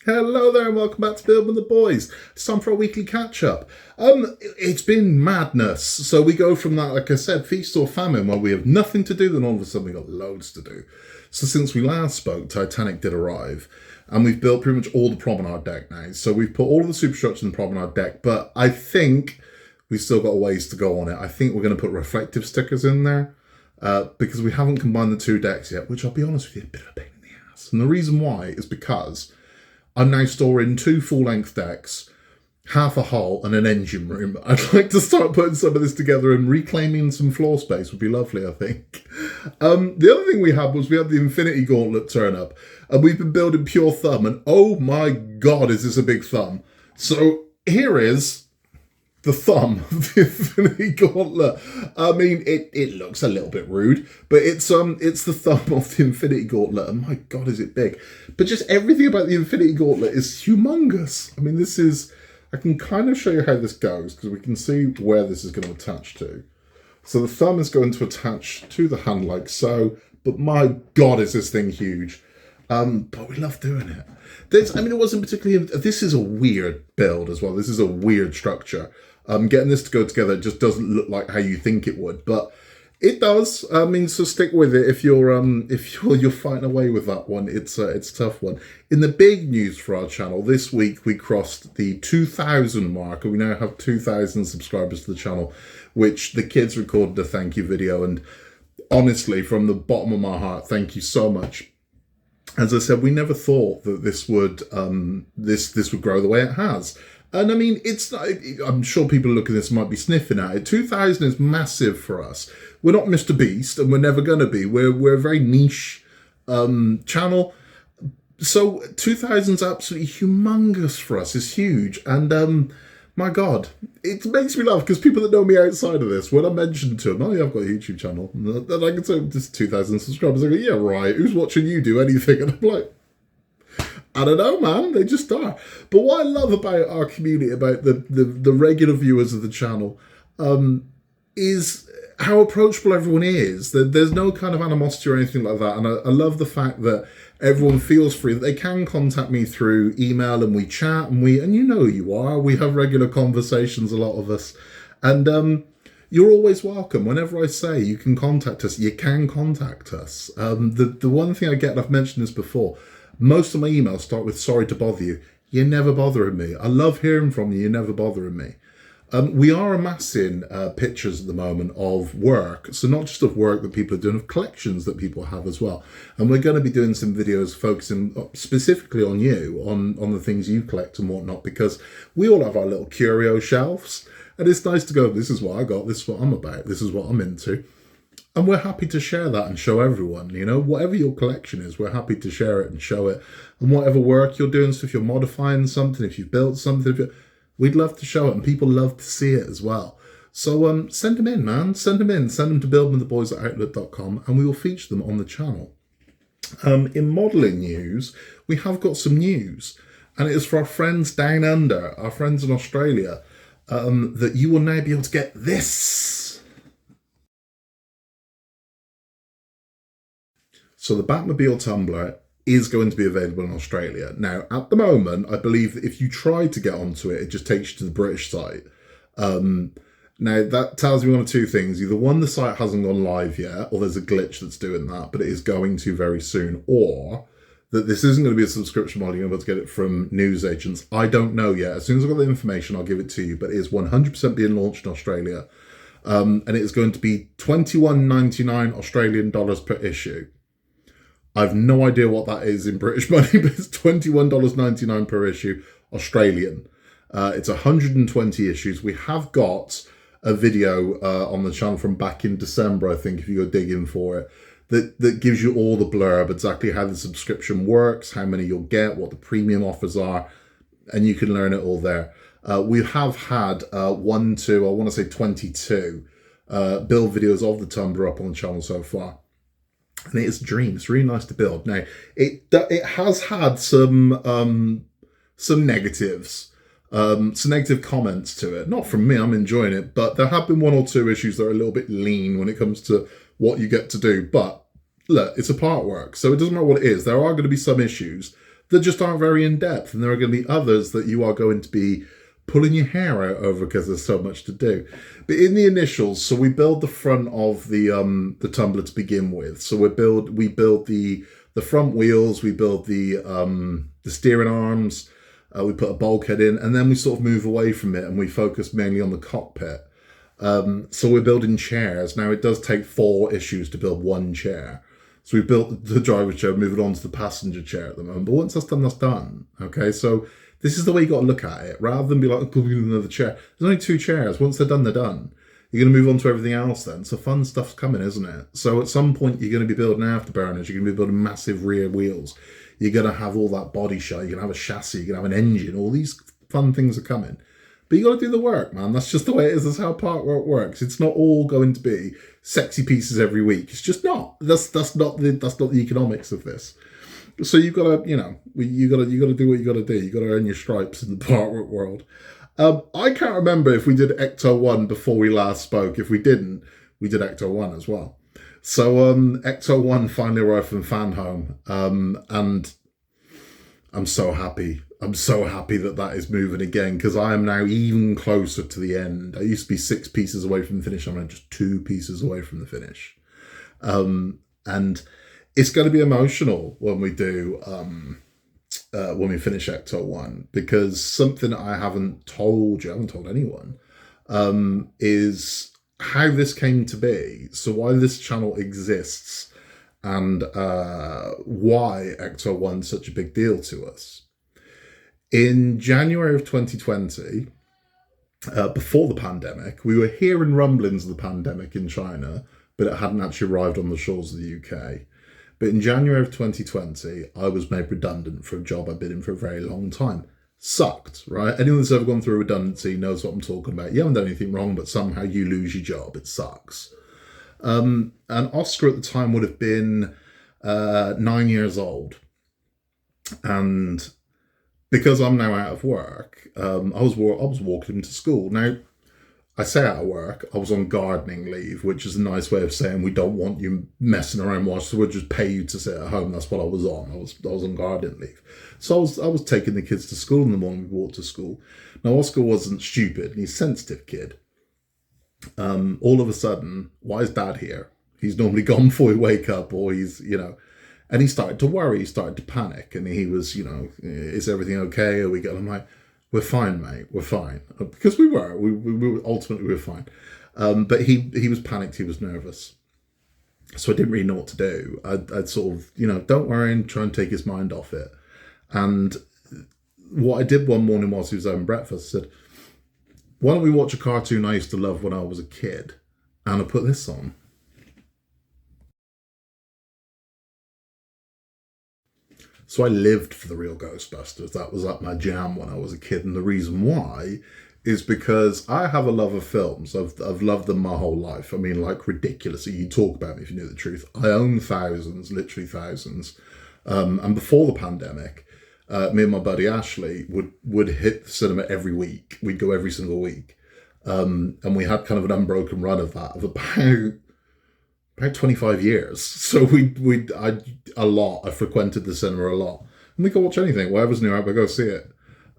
Hello there and welcome back to Build with the Boys. It's time for a weekly catch-up. It's been madness. So we go from that, like I said, feast or famine where we have nothing to do, then all of a sudden we got loads to do. So since we last spoke, Titanic did arrive and we've built pretty much all the promenade deck now. So we've put all of the superstructure in the promenade deck, but I think we've still got a ways to go on it. I think we're going to put reflective stickers in there because we haven't combined the two decks yet, which I'll be honest with you, a bit of a pain in the ass. And the reason why is because I'm now storing two full-length decks, half a hull and an engine room. I'd like to start putting some of this together and reclaiming some floor space would be lovely, I think. The other thing we had the Infinity Gauntlet turn up, and we've been building pure thumb, and oh my god, is this a big thumb. So here is the thumb of the Infinity Gauntlet. I mean, it looks a little bit rude, but it's the thumb of the Infinity Gauntlet, and my god, is it big. But just everything about the Infinity Gauntlet is humongous. I mean, I can kind of show you how this goes, because we can see where this is going to attach to. So the thumb is going to attach to the hand like so, but my god, is this thing huge. But we love doing it. It wasn't particularly, this is a weird build as well. This is a weird structure. Getting this to go together just doesn't look like how you think it would, but it does. I mean, so stick with it if you're fighting away with that one. It's a tough one. In the big news for our channel this week, we crossed the 2,000 mark, and we now have 2,000 subscribers to the channel, which the kids recorded a thank you video. And honestly, from the bottom of my heart, thank you so much. As I said, we never thought that this would this would grow the way it has. And I mean, it's not, I'm sure people looking at this might be sniffing at it. 2,000 is massive for us. We're not Mr. Beast, and we're never going to be. We're a very niche channel. So 2,000 is absolutely humongous for us. It's huge. And my God, it makes me laugh because people that know me outside of this, when I mention to them, oh yeah, I've got a YouTube channel, and I can say this 2,000 subscribers, I go, yeah, right, who's watching you do anything? And I'm like, I don't know, man. They just are. But what I love about our community, about the regular viewers of the channel, is how approachable everyone is. There's no kind of animosity or anything like that. And I love the fact that everyone feels free, that they can contact me through email, and we chat, and you know who you are. We have regular conversations, a lot of us. And you're always welcome. Whenever I say you can contact us, you can contact us. The one thing I get, and I've mentioned this before, most of my emails start with sorry to bother you. You're never bothering me. I love hearing from you. You're never bothering me. We are amassing pictures at the moment of work. So not just of work that people are doing, of collections that people have as well. And we're going to be doing some videos focusing specifically on you, on the things you collect and whatnot, because we all have our little curio shelves. And it's nice to go, this is what I got, this is what I'm about, this is what I'm into. And we're happy to share that and show everyone, you know, whatever your collection is, we're happy to share it and show it. And whatever work you're doing, so if you're modifying something, if you've built something, we'd love to show it, and people love to see it as well. So send them in, man. Send them in. Send them to buildwiththeboys@outlook.com, and we will feature them on the channel. In modelling news, we have got some news, and it is for our friends down under, our friends in Australia, that you will now be able to get this. So the Batmobile tumbler is going to be available in Australia. Now, at the moment, I believe that if you try to get onto it, it just takes you to the British site. Now, that tells me one of two things. Either one, the site hasn't gone live yet, or there's a glitch that's doing that, but it is going to very soon. Or that this isn't going to be a subscription model, you're able to get it from news agents. I don't know yet. As soon as I've got the information, I'll give it to you. But it is 100% being launched in Australia. And it is going to be $21.99 Australian dollars per issue. I've no idea what that is in British money, but it's $21.99 per issue, Australian. It's 120 issues. We have got a video on the channel from back in December, I think, if you go digging for it, that gives you all the blurb, exactly how the subscription works, how many you'll get, what the premium offers are, and you can learn it all there. We have had 22 build videos of the tumbler up on the channel so far. And it is a dream. It's really nice to build. Now, it has had some negatives, some negative comments to it. Not from me, I'm enjoying it, but there have been one or two issues that are a little bit lean when it comes to what you get to do. But look, it's a part work, so it doesn't matter what it is. There are going to be some issues, that just aren't very in depth, and there are going to be others that you are going to be pulling your hair out over because there's so much to do. But in the initials, so we build the front of the tumbler to begin with. So we build the front wheels, we build the steering arms, we put a bulkhead in, and then we sort of move away from it and we focus mainly on the cockpit. So we're building chairs. Now it does take 4 issues to build one chair. So we built the driver's chair, moving on to the passenger chair at the moment. But once that's done, that's done. Okay, so this is the way you got to look at it, rather than be like, oh, we need another chair. There's only 2 chairs. Once they're done, they're done. You're going to move on to everything else then. So fun stuff's coming, isn't it? So at some point, you're going to be building afterburners. You're going to be building massive rear wheels. You're going to have all that body shell. You're going to have a chassis. You're going to have an engine. All these fun things are coming. But you got to do the work, man. That's just the way it is. That's how part work works. It's not all going to be sexy pieces every week. It's just not. That's not the economics of this. So you've got to, you got to do what you got to do. You got to earn your stripes in the part work world. I can't remember if we did Ecto1 before we last spoke. If we didn't, we did Ecto1 as well. So Ecto1 finally arrived from fan home, and I'm so happy. I'm so happy that is moving again, because I am now even closer to the end. I used to be 6 pieces away from the finish. I'm now just 2 pieces away from the finish. And it's going to be emotional when we do, when we finish Ecto1, because something I haven't told anyone, is how this came to be. So why this channel exists, and why Ecto1 is such a big deal to us. In January of 2020, before the pandemic, we were hearing rumblings of the pandemic in China, but it hadn't actually arrived on the shores of the UK. But in January of 2020, I was made redundant for a job I'd been in for a very long time. Sucked, right? Anyone that's ever gone through a redundancy knows what I'm talking about. You haven't done anything wrong, but somehow you lose your job. It sucks. And Oscar at the time would have been 9 years old. And because I'm now out of work, I was walking him to school. Now, I say out of work, I was on gardening leave, which is a nice way of saying we don't want you messing around whilst, so we'll just pay you to sit at home. That's what I was on. I was on gardening leave. So I was taking the kids to school in the morning. We walked to school. Now, Oscar wasn't stupid, and he's a sensitive kid. All of a sudden, why is Dad here? He's normally gone before we wake up, or he's, and he started to worry. He started to panic, and he was, is everything okay? Are we going? I'm like, we're fine, mate. We're fine. Because we were. We ultimately were fine. But he was panicked. He was nervous. So I didn't really know what to do. I'd sort of, don't worry, and try and take his mind off it. And what I did one morning whilst he was having breakfast, I said, why don't we watch a cartoon I used to love when I was a kid? And I put this on. So I lived for the real Ghostbusters. That was like my jam when I was a kid. And the reason why is because I have a love of films. I've loved them my whole life. I mean, like, ridiculously. You talk about me if you knew the truth. I own thousands, literally thousands. And before the pandemic, me and my buddy Ashley would hit the cinema every week. We'd go every single week. And we had kind of an unbroken run of that, of about 25 years. So I frequented the cinema a lot. And we go watch anything, whatever's new out, we go see it.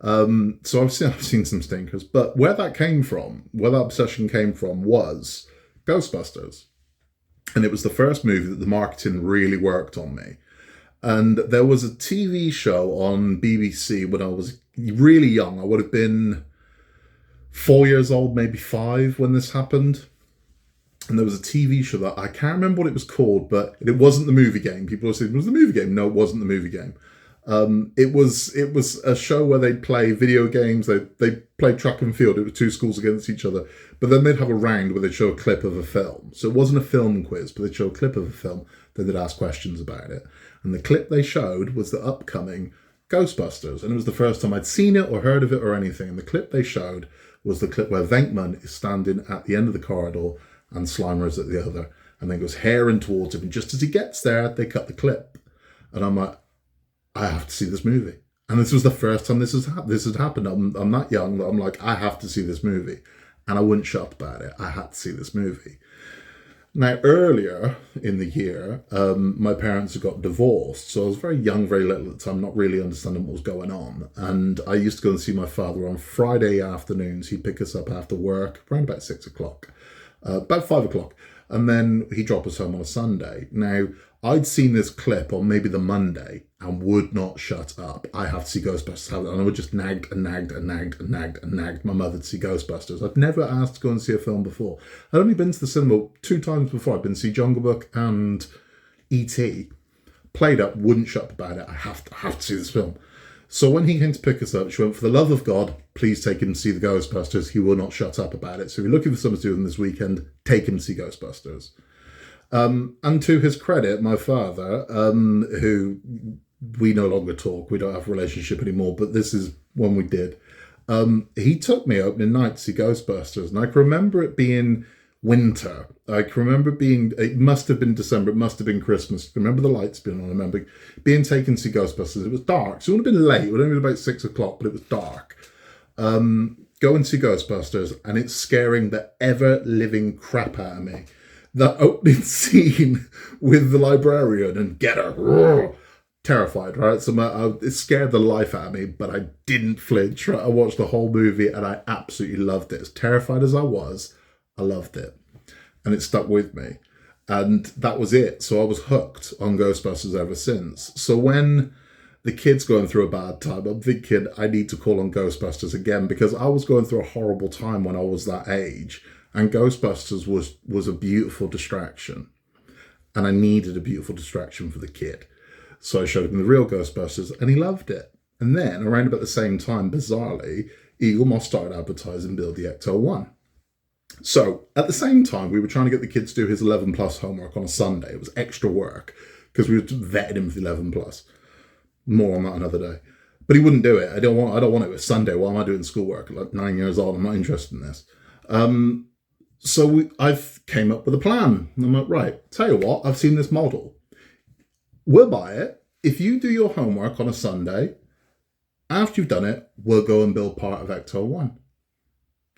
So I've seen some stinkers. But where that obsession came from was Ghostbusters. And it was the first movie that the marketing really worked on me. And there was a TV show on BBC when I was really young. I would have been 4 years old, maybe 5 when this happened. And there was a TV show that I can't remember what it was called, but it wasn't the movie game. People were saying it was the movie game. No, it wasn't the movie game. It was a show where they'd play video games. They played track and field. It was 2 schools against each other. But then they'd have a round where they'd show a clip of a film. So it wasn't a film quiz, but they'd show a clip of a film. Then they'd ask questions about it. And the clip they showed was the upcoming Ghostbusters. And it was the first time I'd seen it or heard of it or anything. And the clip they showed was the clip where Venkman is standing at the end of the corridor and Slimer's at the other, and then goes herring towards him. And just as he gets there, they cut the clip. And I'm like, I have to see this movie. And this was the first time this had happened. I'm that young that I'm like, I have to see this movie. And I wouldn't shut up about it. I had to see this movie. Now, earlier in the year, my parents had got divorced, so I was very young, very little at the time, not really understanding what was going on. And I used to go and see my father on Friday afternoons. He'd pick us up after work, around about 6 o'clock, about 5 o'clock, and then he'd drop us home on a Sunday. Now, I'd seen this clip on maybe the Monday and would not shut up. I have to see Ghostbusters, and I would just nagged and nagged and nagged and nagged and nagged my mother to see Ghostbusters. I'd never asked to go and see a film before. I'd only been to the cinema 2 times before. I'd been to see Jungle Book and E.T. Played up, wouldn't shut up about it. I have to see this film. So when he came to pick us up, she went, for the love of God, please take him to see the Ghostbusters. He will not shut up about it. So if you're looking for something to do this weekend, take him to see Ghostbusters. And to his credit, my father, who we no longer talk, we don't have a relationship anymore, but this is when we did, he took me opening night to see Ghostbusters. And I can remember it being winter. I can remember it must have been December, it must have been Christmas. I remember the lights being on. I remember being taken to see Ghostbusters. It was dark, so it would have been late. It would have been about 6 o'clock, but it was dark. Go and see Ghostbusters, and it's scaring the ever-living crap out of me. That opening scene with the librarian and get her terrified, right? So it scared the life out of me, but I didn't flinch. Right? I watched the whole movie and I absolutely loved it. As terrified as I was, I loved it. And it stuck with me. And that was it. So I was hooked on Ghostbusters ever since. So when the kid's going through a bad time, I'm thinking I need to call on Ghostbusters again, because I was going through a horrible time when I was that age. And Ghostbusters was a beautiful distraction. And I needed a beautiful distraction for the kid. So I showed him the real Ghostbusters and he loved it. And then around about the same time, bizarrely, Eagle Moss started advertising Build the Ecto1. So at the same time, we were trying to get the kids to do his 11 plus homework on a Sunday. It was extra work because we were vetting him for the 11 plus. More on that another day. But he wouldn't do it. I don't want it. It's Sunday. Why am I doing schoolwork? Like 9 years old, I'm not interested in this. So I've came up with a plan. I'm like, right, tell you what, I've seen this model. We'll buy it. If you do your homework on a Sunday, after you've done it, we'll go and build part of Ecto1.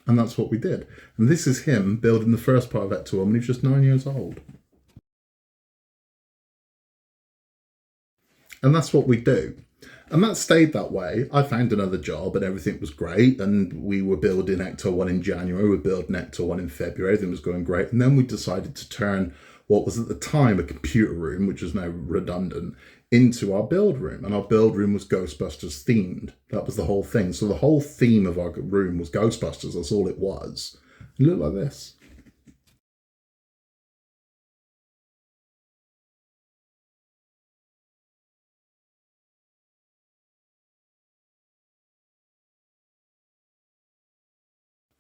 And that's what we did. And this is him building the first part of Ecto1 when he was just 9 years old. And that's what we do. And that stayed that way. I found another job and everything was great. And we were building Ecto1 in January. We were building Ecto1 in February. Everything was going great. And then we decided to turn what was at the time a computer room, which is now redundant, into our build room. And our build room was Ghostbusters themed. That was the whole thing. So the whole theme of our room was Ghostbusters. That's all it was. It looked like this.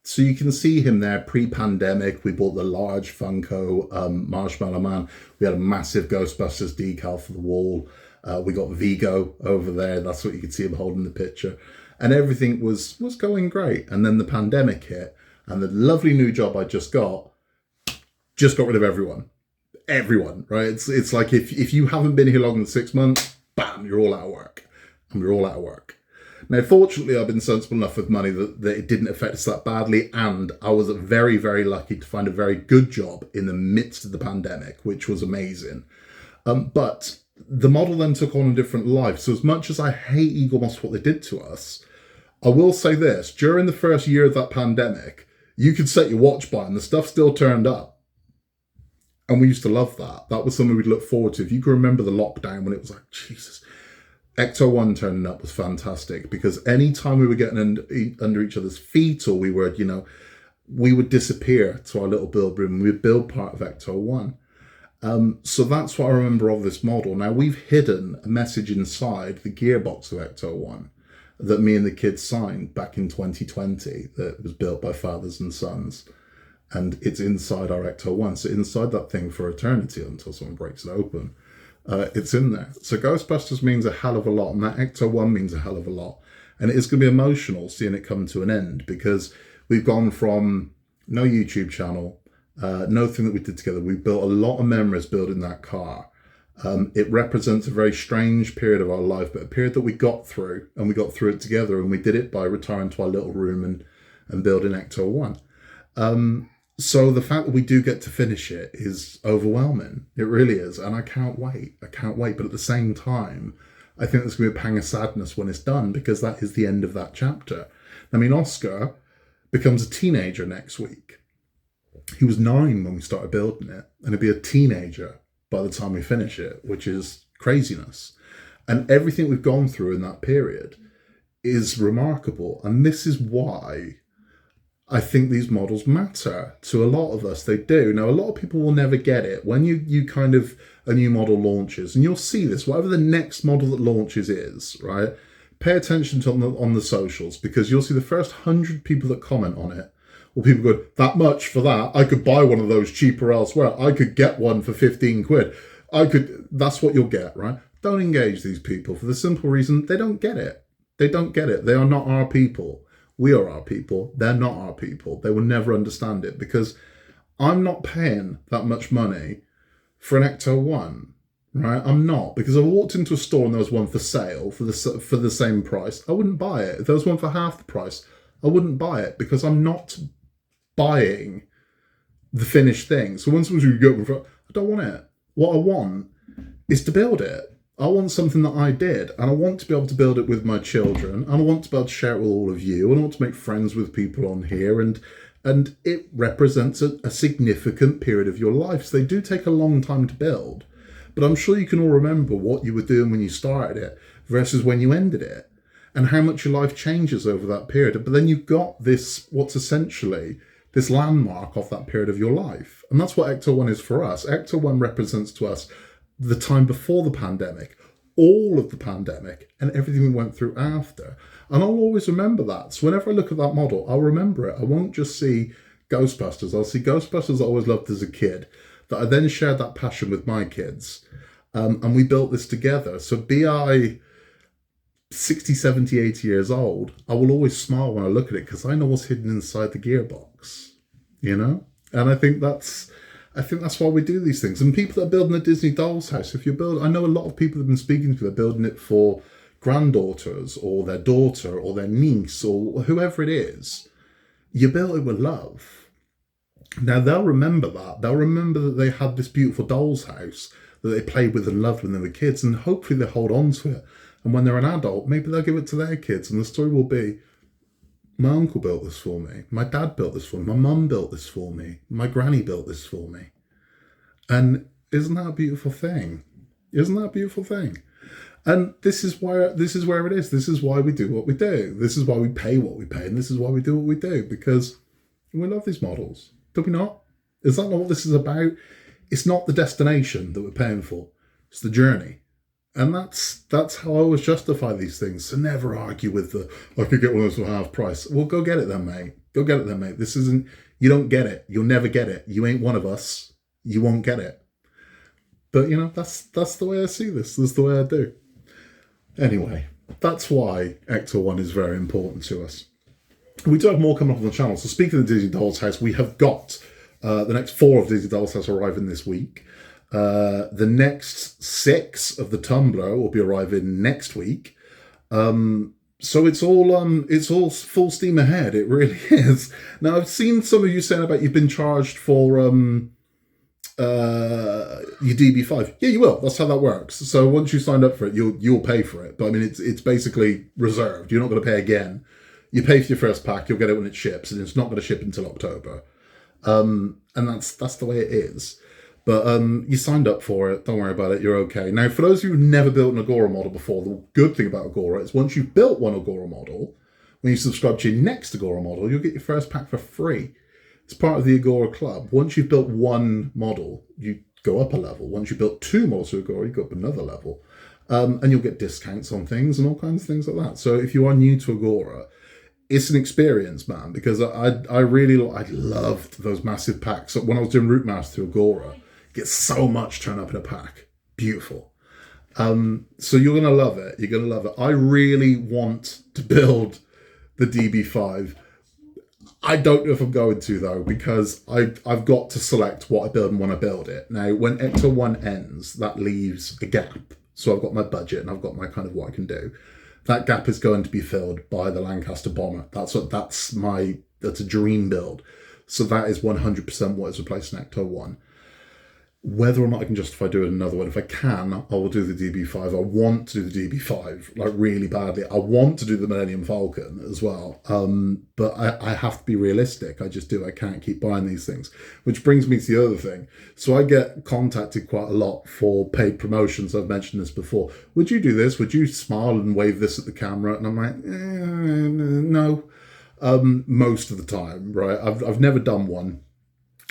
So you can see him there pre-pandemic. We bought the large Funko Marshmallow Man. We had a massive Ghostbusters decal for the wall. We got Vigo over there. That's what you could see him holding the picture. And everything was going great. And then the pandemic hit. And the lovely new job I just got rid of everyone. Everyone, right? It's like if you haven't been here longer than 6 months, bam, you're all out of work. And we're all out of work. Now, fortunately, I've been sensible enough with money that it didn't affect us that badly, and I was very, very lucky to find a very good job in the midst of the pandemic, which was amazing. But the model then took on a different life. So as much as I hate Eagle Moss, what they did to us, I will say this. During the first year of that pandemic, you could set your watch by and the stuff still turned up. And we used to love that. That was something we'd look forward to. If you can remember the lockdown when it was like, Jesus, Ecto1 turning up was fantastic, because any time we were getting under each other's feet, or we would disappear to our little build room and we'd build part of Ecto1. So that's what I remember of this model. Now, we've hidden a message inside the gearbox of Ecto1 that me and the kids signed back in 2020 that was built by fathers and sons. And it's inside our Ecto1. So inside that thing for eternity until someone breaks it open. It's in there. So Ghostbusters means a hell of a lot, and that Ecto1 means a hell of a lot. And it is going to be emotional seeing it come to an end, because we've gone from no YouTube channel, nothing that we did together. We built a lot of memories building that car. It represents a very strange period of our life, but a period that we got through, and we got through it together, and we did it by retiring to our little room and building Ecto1. So the fact that we do get to finish it is overwhelming. It really is. And I can't wait. I can't wait. But at the same time, I think there's going to be a pang of sadness when it's done, because that is the end of that chapter. I mean, Oscar becomes a teenager next week. He was 9 when we started building it, and he'll be a teenager by the time we finish it, which is craziness. And everything we've gone through in that period is remarkable. And this is why I think these models matter to a lot of us. They do. Now, a lot of people will never get it. When you kind of, a new model launches, and you'll see this, whatever the next model that launches is, right? Pay attention to on the socials, because you'll see the first 100 people that comment on it, or people go, that much for that? I could buy one of those cheaper elsewhere. I could get one for 15 quid. That's what you'll get, right? Don't engage these people for the simple reason they don't get it. They don't get it. They are not our people. We are our people. They're not our people. They will never understand it, because I'm not paying that much money for an Ecto1, right? I'm not, because I walked into a store and there was one for sale for the same price. I wouldn't buy it. If there was one for half the price, I wouldn't buy it, because I'm not buying the finished thing. So once you go, I don't want it. What I want is to build it. I want something that I did, and I want to be able to build it with my children, and I want to be able to share it with all of you, and I want to make friends with people on here, and it represents a significant period of your life. So they do take a long time to build, but I'm sure you can all remember what you were doing when you started it versus when you ended it, and how much your life changes over that period. But then you've got this, what's essentially this landmark of that period of your life. And that's what Ecto1 is for us. Ecto1 represents to us the time before the pandemic, all of the pandemic, and everything we went through after. And I'll always remember that. So whenever I look at that model, I'll remember it. I won't just see Ghostbusters. I'll see Ghostbusters I always loved as a kid, that I then shared that passion with my kids. And we built this together. So be I 60, 70, 80 years old, I will always smile when I look at it, because I know what's hidden inside the gearbox, you know? And I think that's why we do these things. And people that are building a Disney Dolls house, I know a lot of people have been speaking to, they're building it for granddaughters or their daughter or their niece or whoever it is. You build it with love. Now they'll remember that. They'll remember that they had this beautiful doll's house that they played with and loved when they were kids, and hopefully they'll hold on to it. And when they're an adult, maybe they'll give it to their kids, and the story will be, my uncle built this for me. My dad built this for me. My mum built this for me. My granny built this for me. And isn't that a beautiful thing? Isn't that a beautiful thing? And this is where it is. This is why we do what we do. This is why we pay what we pay. And this is why we do what we do, because we love these models. Do we not? Is that not what this is about? It's not the destination that we're paying for. It's the journey. And that's how I always justify these things. So never argue with I could get one of those for half price. Well, go get it then, mate. Go get it then, mate. You don't get it. You'll never get it. You ain't one of us. You won't get it. But, that's the way I see this. That's the way I do. Anyway, that's why Ecto1 is very important to us. We do have more coming up on the channel. So speaking of Disney Doll's House, we have got the next 4 of Disney Doll's House arriving this week. The next 6 of the tumbler will be arriving next week. So it's all full steam ahead. It really is. Now, I've seen some of you saying about you've been charged for your DB5. Yeah, you will. That's how that works. So once you signed up for it, you'll pay for it. But I mean, it's basically reserved. You're not going to pay again. You pay for your first pack. You'll get it when it ships, and it's not going to ship until October. And that's the way it is. But you signed up for it. Don't worry about it. You're okay. Now, for those of you who've never built an Agora model before, the good thing about Agora is once you've built one Agora model, when you subscribe to your next Agora model, you'll get your first pack for free. It's part of the Agora Club. Once you've built one model, you go up a level. Once you've built 2 models to Agora, you go up another level. And you'll get discounts on things and all kinds of things like that. So if you are new to Agora, it's an experience, man, because I loved those massive packs. So when I was doing Route Maps through Agora, you get so much turned up in a pack. Beautiful. So you're going to love it. You're going to love it. I really want to build the DB5. I don't know if I'm going to, though, because I've got to select what I build and when I build it. Now, when Ecto1 ends, that leaves a gap. So I've got my budget and I've got my kind of what I can do. That gap is going to be filled by the Lancaster Bomber. That's a dream build. So that is 100% what is replacing Ecto1. Whether or not I can justify doing another one, if I can, I will do the DB5. I want to do the DB5, like really badly. I want to do the Millennium Falcon as well. But I have to be realistic. I just do. I can't keep buying these things. Which brings me to the other thing. So I get contacted quite a lot for paid promotions. I've mentioned this before. Would you do this? Would you smile and wave this at the camera? And I'm like, no. Most of the time, right? I've never done one.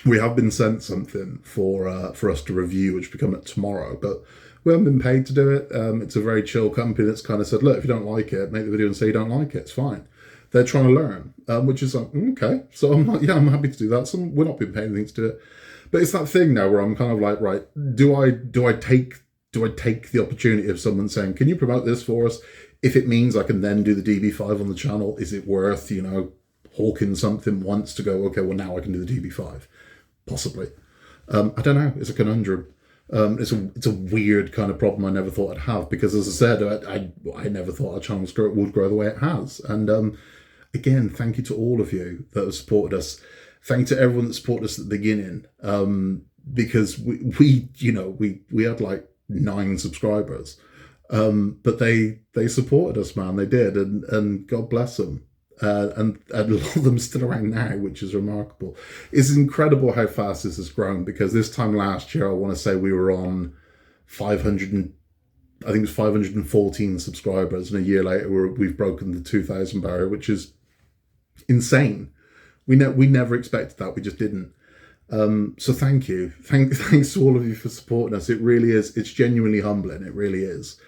We have been sent something for us to review, which will be coming up tomorrow, but we haven't been paid to do it. It's a very chill company that's kind of said, look, if you don't like it, make the video and say you don't like it. It's fine. They're trying to learn, which is like, okay. So I'm like, yeah, I'm happy to do that. So we're not being paid anything to do it. But it's that thing now where I'm kind of like, right, do I take the opportunity of someone saying, can you promote this for us? If it means I can then do the DB5 on the channel, is it worth, hawking something once to go, okay, well, now I can do the DB5? Possibly. I don't know. It's a conundrum. It's a weird kind of problem I never thought I'd have, because, as I said, I never thought our channel would grow the way it has. And again, thank you to all of you that have supported us. Thank you to everyone that supported us at the beginning, because we had like 9 subscribers, but they supported us, man. They did, and God bless them. And a lot of them still around now, which is remarkable. It's incredible how fast this has grown, because this time last year, I want to say we were on 500, I think it was 514 subscribers, and a year later we've broken the 2,000 barrier, which is insane. We never expected that. We just didn't. So thank you. Thanks to all of you for supporting us. It really is. It's genuinely humbling. It really is.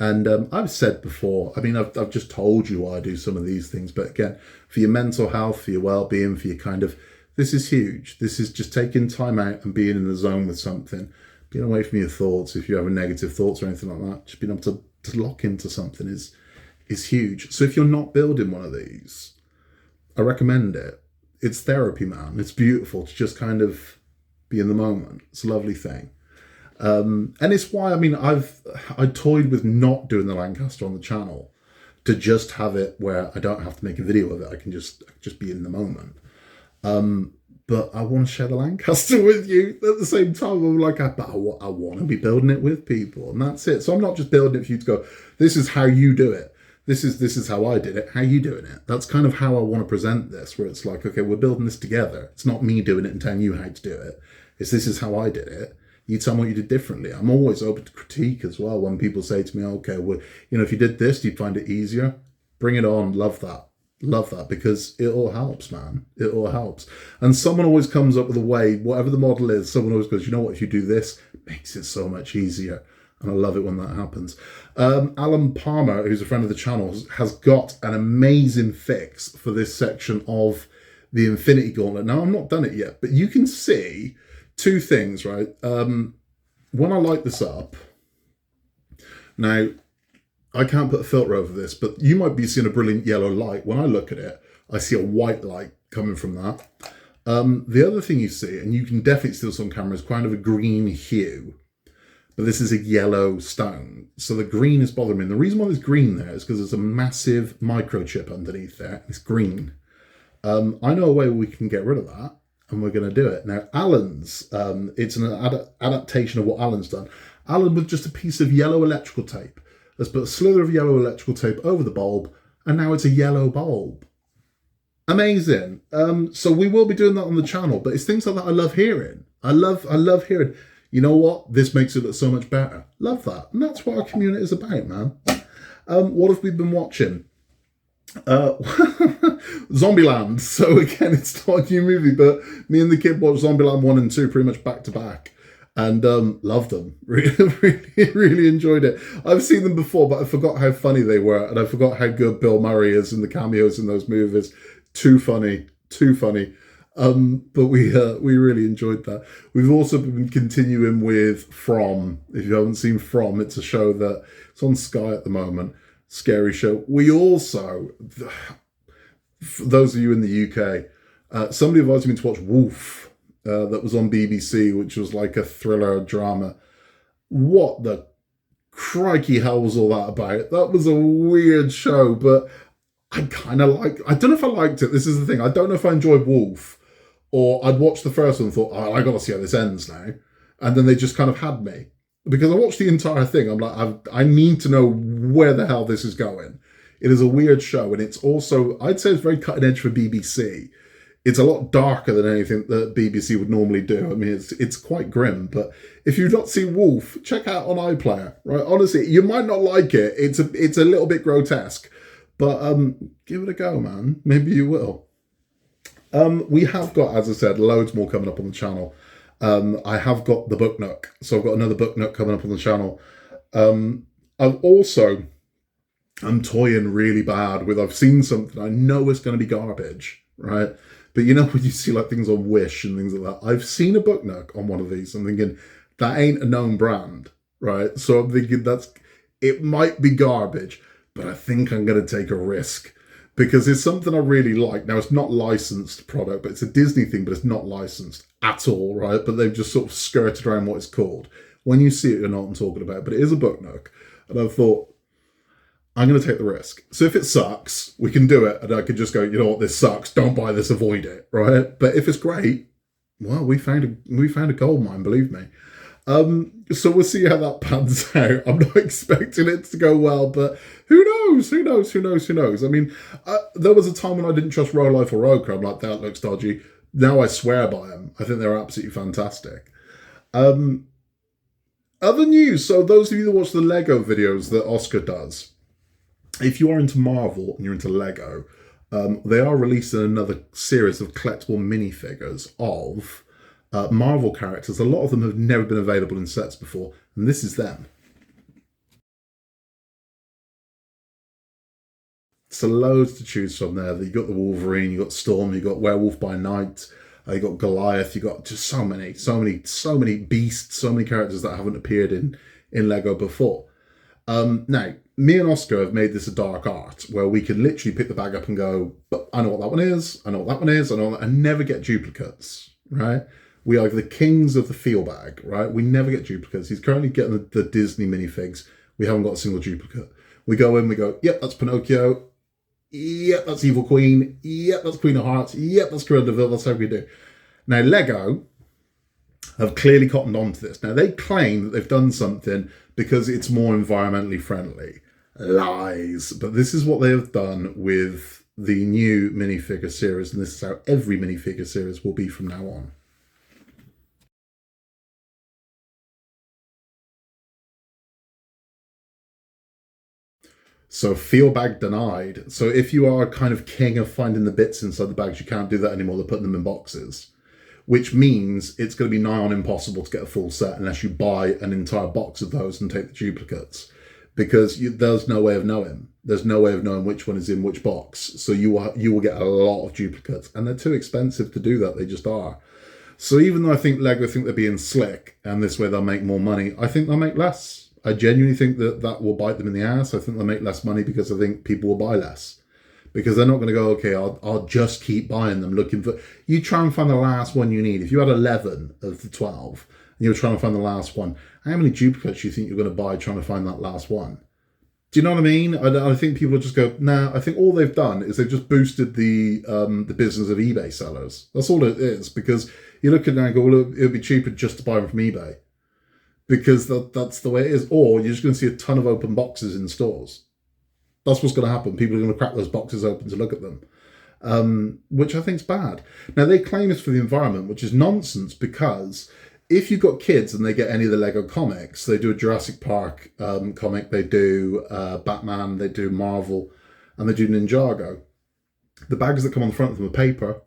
And I've said before, I mean, I've just told you why I do some of these things. But again, for your mental health, for your well-being, for your kind of, this is huge. This is just taking time out and being in the zone with something, being away from your thoughts. If you have negative thoughts or anything like that, just being able to lock into something is huge. So if you're not building one of these, I recommend it. It's therapy, man. It's beautiful to just kind of be in the moment. It's a lovely thing. And it's why, I mean, I toyed with not doing the Lancaster on the channel, to just have it where I don't have to make a video of it. I can just be in the moment. But I want to share the Lancaster with you at the same time. I'm like, I want to be building it with people, and that's it. So I'm not just building it for you to go, this is how you do it. This is how I did it. How you doing it? That's kind of how I want to present this, where it's like, okay, we're building this together. It's not me doing it and telling you how to do it. This is how I did it. You tell me what you did differently. I'm always open to critique as well. When people say to me, okay, well, if you did this, you'd find it easier. Bring it on. Love that, because it all helps, man. It all helps. And someone always comes up with a way, whatever the model is, someone always goes, you know what, if you do this, it makes it so much easier. And I love it when that happens. Alan Palmer, who's a friend of the channel, has got an amazing fix for this section of the Infinity Gauntlet. Now, I've not done it yet, but you can see 2 things, right? When I light this up, now, I can't put a filter over this, but you might be seeing a brilliant yellow light. When I look at it, I see a white light coming from that. The other thing you see, and you can definitely see this on camera, is kind of a green hue. But this is a yellow stone. So the green is bothering me. And the reason why there's green there is because there's a massive microchip underneath there. It's green. I know a way we can get rid of that, and we're going to do it. Now, Alan's, it's an adaptation of what Alan's done. Alan, with just a piece of yellow electrical tape, has put a slither of yellow electrical tape over the bulb, and now it's a yellow bulb. Amazing. So we will be doing that on the channel, but it's things like that I love hearing. I love hearing, you know what, this makes it look so much better. Love that. And that's what our community is about, man. What have we been watching? Zombieland. So again, it's not a new movie, but me and the kid watched Zombieland 1 and 2 pretty much back to back, and loved them. Really enjoyed it. I've seen them before, but I forgot how funny they were, and I forgot how good Bill Murray is in the cameos in those movies. Too funny. But we really enjoyed that. We've also been continuing with From. If you haven't seen From, it's a show that it's on Sky at the moment. Scary show. We also, for those of you in the UK, somebody advised me to watch Wolf, that was on BBC, which was like a thriller drama. What the crikey hell was all that about? That was a weird show, but I kind of liked, I don't know if I liked it. This is the thing. I don't know if I enjoyed Wolf. Or I'd watched the first one and thought, oh, I got to see how this ends now. And then they just kind of had me. Because I watched the entire thing. I'm like, I need to know where the hell this is going. It is a weird show. And it's also, I'd say it's very cutting edge for BBC. It's a lot darker than anything that BBC would normally do. I mean, it's quite grim. But if you've not seen Wolf, check out on iPlayer. Right? Honestly, you might not like it. It's a little bit grotesque. But give it a go, man. Maybe you will. We have got, as I said, loads more coming up on the channel. I have got the book nook. So I've got another book nook coming up on the channel. I'm toying really bad with, I've seen something, I know it's going to be garbage, right? But you know, when you see like things on Wish and things like that, I've seen a book nook on one of these. I'm thinking, that ain't a known brand, right? So I'm thinking it might be garbage, but I think I'm going to take a risk because it's something I really like. Now, it's not licensed product, but it's a Disney thing, but it's not licensed at all, right? But they've just sort of skirted around what it's called. When you see it, you'll know what I'm talking about, but it is a book nook. And I thought, I'm going to take the risk. So if it sucks, we can do it. And I could just go, you know what, this sucks. Don't buy this, avoid it, right? But if it's great, well, we found a gold mine, believe me. So we'll see how that pans out. I'm not expecting it to go well, but who knows? Who knows? I mean, there was a time when I didn't trust Row Life or Roker. I'm like, that looks dodgy. Now I swear by them. I think they're absolutely fantastic. Other news. So those of you that watch the Lego videos that Oscar does, if you are into Marvel and you're into Lego, they are releasing another series of collectible minifigures of Marvel characters. A lot of them have never been available in sets before, and this is them. So loads to choose from there. You got the Wolverine, you got Storm, you got Werewolf by Night, you got Goliath, you got just so many beasts, so many characters that haven't appeared in Lego before. Now, me and Oscar have made this a dark art where we can literally pick the bag up and go, I know what that one is, I know what that one is, and never get duplicates, right? We are the kings of the feel bag, right? We never get duplicates. He's currently getting the Disney minifigs. We haven't got a single duplicate. We go in, we go, yep, that's Pinocchio. Yep, that's Evil Queen. Yep, that's Queen of Hearts. Yep, that's Cruella de Vil. That's how we do. Now, Lego have clearly cottoned on to this. Now, they claim that they've done something because it's more environmentally friendly. Lies. But this is what they have done with the new minifigure series, and this is how every minifigure series will be from now on. So feel bag denied. So if you are kind of king of finding the bits inside the bags, you can't do that anymore. They're putting them in boxes, which means it's going to be nigh on impossible to get a full set unless you buy an entire box of those and take the duplicates, because there's no way of knowing. There's no way of knowing which one is in which box. So you will get a lot of duplicates, and they're too expensive to do that. They just are. So even though I think Lego think they're being slick and this way they'll make more money, I think they'll make less. I genuinely think that will bite them in the ass. I think they'll make less money because I think people will buy less. Because they're not going to go, okay, I'll just keep buying them, looking for... You try and find the last one you need. If you had 11 of the 12 and you're trying to find the last one, how many duplicates do you think you're going to buy trying to find that last one? Do you know what I mean? I think people will just go, nah. I think all they've done is they've just boosted the business of eBay sellers. That's all it is. Because you look at it and go, well, it would be cheaper just to buy them from eBay. Because that's the way it is. Or you're just going to see a ton of open boxes in stores. That's what's going to happen. People are going to crack those boxes open to look at them, which I think is bad. Now, they claim it's for the environment, which is nonsense, because if you've got kids and they get any of the Lego comics, they do a Jurassic Park comic, they do Batman, they do Marvel, and they do Ninjago. The bags that come on the front of them are paper.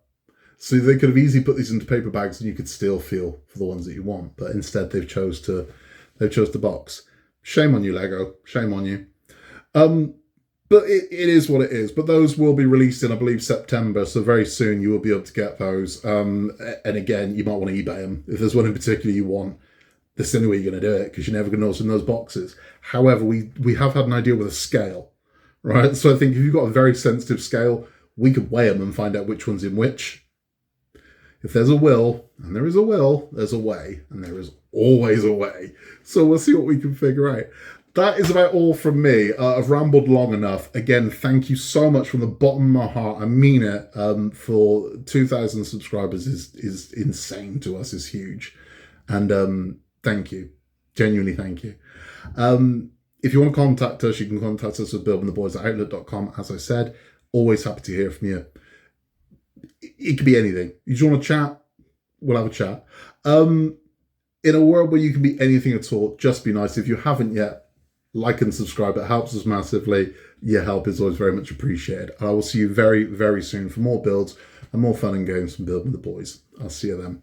So they could have easily put these into paper bags and you could still feel for the ones that you want. But instead they've chose to box. Shame on you, Lego. Shame on you. But it is what it is. But those will be released in, I believe, September. So very soon you will be able to get those. And again, you might want to eBay them. If there's one in particular you want, that's the only way you're going to do it, because you're never going to know what's in those boxes. However, we have had an idea with a scale, right? So I think if you've got a very sensitive scale, we could weigh them and find out which one's in which. If there's a will, and there is a will, there's a way, and there is always a way. So we'll see what we can figure out. that is about all from me. I've rambled long enough. Again, thank you so much from the bottom of my heart. I mean it. For 2,000 subscribers is insane to us. Is huge, and thank you, genuinely thank you. If you want to contact us, you can contact us at buildingtheboys@outlook.com. As I said, always happy to hear from you. It could be anything. You just want to chat? We'll have a chat. In a world where you can be anything at all, just be nice. If you haven't yet, like and subscribe. It helps us massively. Your help is always very much appreciated. And I will see you very, very soon for more builds and more fun and games from Building the Boys. I'll see you then.